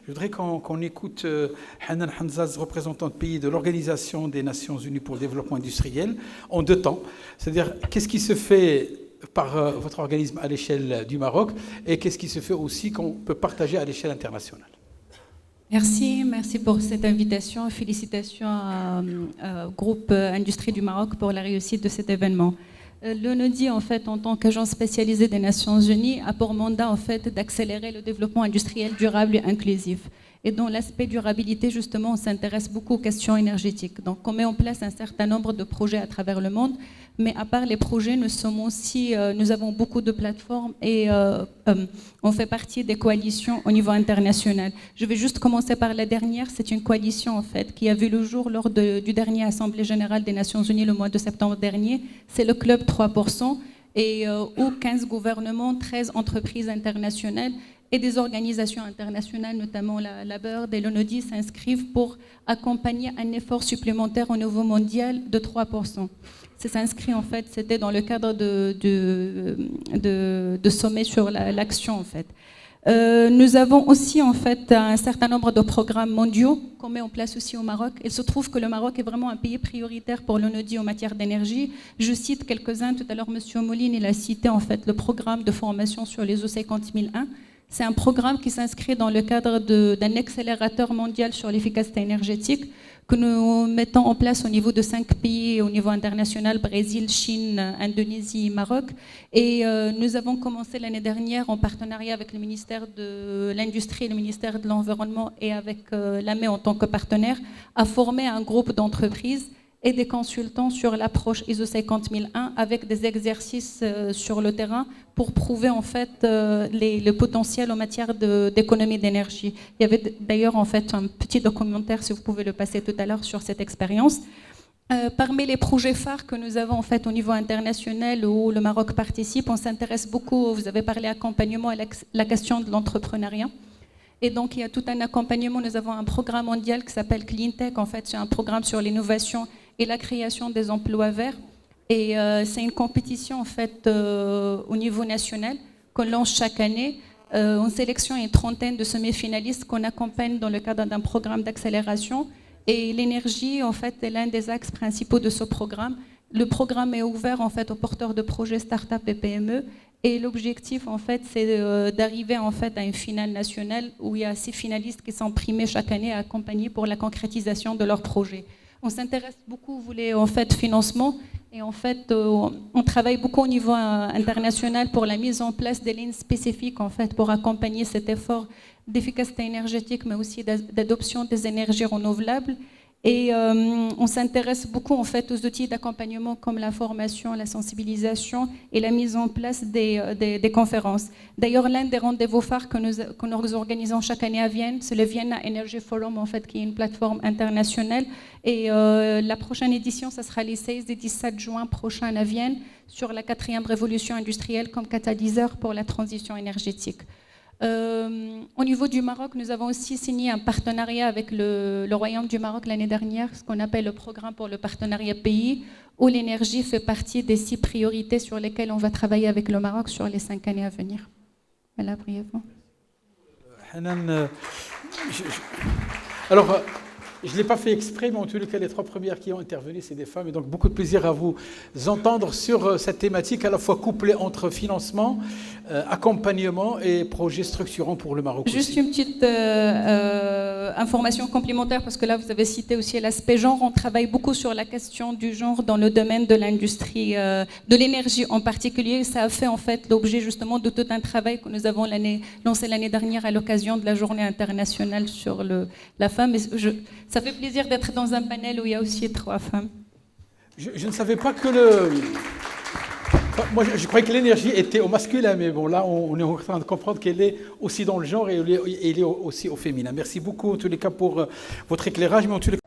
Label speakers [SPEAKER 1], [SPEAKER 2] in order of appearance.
[SPEAKER 1] Je voudrais qu'on écoute Hanan Hamzaz, représentante pays de l'Organisation des Nations Unies pour le développement industriel, en deux temps. C'est-à-dire, qu'est-ce qui se fait par votre organisme à l'échelle du Maroc et qu'est-ce qui se fait aussi qu'on peut partager à l'échelle internationale?
[SPEAKER 2] Merci pour cette invitation. Félicitations au groupe Industrie du Maroc pour la réussite de cet événement. L'ONUDI, en fait, en tant qu'agence spécialisée des Nations Unies, a pour mandat, en fait, d'accélérer le développement industriel durable et inclusif. Et dans l'aspect durabilité, justement, on s'intéresse beaucoup aux questions énergétiques. Donc, on met en place un certain nombre de projets à travers le monde. Mais à part les projets, nous avons beaucoup de plateformes et on fait partie des coalitions au niveau international. Je vais juste commencer par la dernière. C'est une coalition, en fait, qui a vu le jour lors du dernier Assemblée générale des Nations Unies le mois de septembre dernier. C'est le Club 3%, et où 15 gouvernements, 13 entreprises internationales et des organisations internationales, notamment la BIRD et l'ONUDI, s'inscrivent pour accompagner un effort supplémentaire au niveau mondial de 3%. Ça s'inscrit, en fait, c'était dans le cadre de sommet sur l'action, en fait. Nous avons aussi, en fait, un certain nombre de programmes mondiaux qu'on met en place aussi au Maroc. Il se trouve que le Maroc est vraiment un pays prioritaire pour l'ONUDI en matière d'énergie. Je cite quelques-uns. Tout à l'heure, M. Moline, il a cité, en fait, le programme de formation sur les O50001. C'est un programme qui s'inscrit dans le cadre d'un accélérateur mondial sur l'efficacité énergétique que nous mettons en place au niveau de 5 pays au niveau international: Brésil, Chine, Indonésie, Maroc. Et nous avons commencé l'année dernière en partenariat avec le ministère de l'Industrie et le ministère de l'Environnement et avec l'AME en tant que partenaire à former un groupe d'entreprises et des consultants sur l'approche ISO 50001 avec des exercices sur le terrain pour prouver, en fait, le potentiel en matière d'économie d'énergie. Il y avait d'ailleurs, en fait, un petit documentaire, si vous pouvez le passer tout à l'heure, sur cette expérience. Parmi les projets phares que nous avons, en fait, au niveau international où le Maroc participe, on s'intéresse beaucoup, vous avez parlé accompagnement à la question de l'entrepreneuriat. Et donc, il y a tout un accompagnement. Nous avons un programme mondial qui s'appelle CleanTech. En fait, c'est un programme sur l'innovation et la création des emplois verts. Et c'est une compétition, en fait, au niveau national qu'on lance chaque année. On sélectionne une trentaine de semi-finalistes qu'on accompagne dans le cadre d'un programme d'accélération. Et l'énergie, en fait, est l'un des axes principaux de ce programme. Le programme est ouvert, en fait, aux porteurs de projets start-up et PME. Et l'objectif, en fait, c'est d'arriver, en fait, à une finale nationale où il y a 6 finalistes qui sont primés chaque année à accompagner pour la concrétisation de leurs projets. On s'intéresse beaucoup, vous voulez, en fait, financement. Et en fait, on travaille beaucoup au niveau international pour la mise en place des lignes spécifiques, en fait, pour accompagner cet effort d'efficacité énergétique, mais aussi d'adoption des énergies renouvelables. Et on s'intéresse beaucoup, en fait, aux outils d'accompagnement comme la formation, la sensibilisation et la mise en place des conférences. D'ailleurs, l'un des rendez-vous phares que nous organisons chaque année à Vienne, c'est le Vienna Energy Forum, en fait, qui est une plateforme internationale. Et la prochaine édition, ça sera les 16 et 17 juin prochains à Vienne, sur la 4e révolution industrielle comme catalyseur pour la transition énergétique. Au niveau du Maroc, nous avons aussi signé un partenariat avec le Royaume du Maroc l'année dernière, ce qu'on appelle le programme pour le partenariat pays, où l'énergie fait partie des 6 priorités sur lesquelles on va travailler avec le Maroc sur les 5 années à venir. Voilà, brièvement.
[SPEAKER 1] Hanan, alors, je ne l'ai pas fait exprès, mais en tous les cas, les 3 premières qui ont intervenu, c'est des femmes. Et donc, beaucoup de plaisir à vous entendre sur cette thématique, à la fois couplée entre financement, accompagnement et projets structurants pour le Maroc.
[SPEAKER 2] Juste
[SPEAKER 1] aussi.
[SPEAKER 2] une petite information complémentaire, parce que là, vous avez cité aussi l'aspect genre. On travaille beaucoup sur la question du genre dans le domaine de l'industrie, de l'énergie en particulier. Ça a fait, en fait, l'objet justement de tout un travail que nous avons lancé l'année dernière à l'occasion de la Journée internationale sur la femme. Et ça fait plaisir d'être dans un panel où il y a aussi 3 femmes.
[SPEAKER 1] Je ne savais pas que Moi, je croyais que l'énergie était au masculin, mais bon, là, on est en train de comprendre qu'elle est aussi dans le genre et elle est aussi au féminin. Merci beaucoup, en tous les cas, pour votre éclairage. Mais en tous les cas,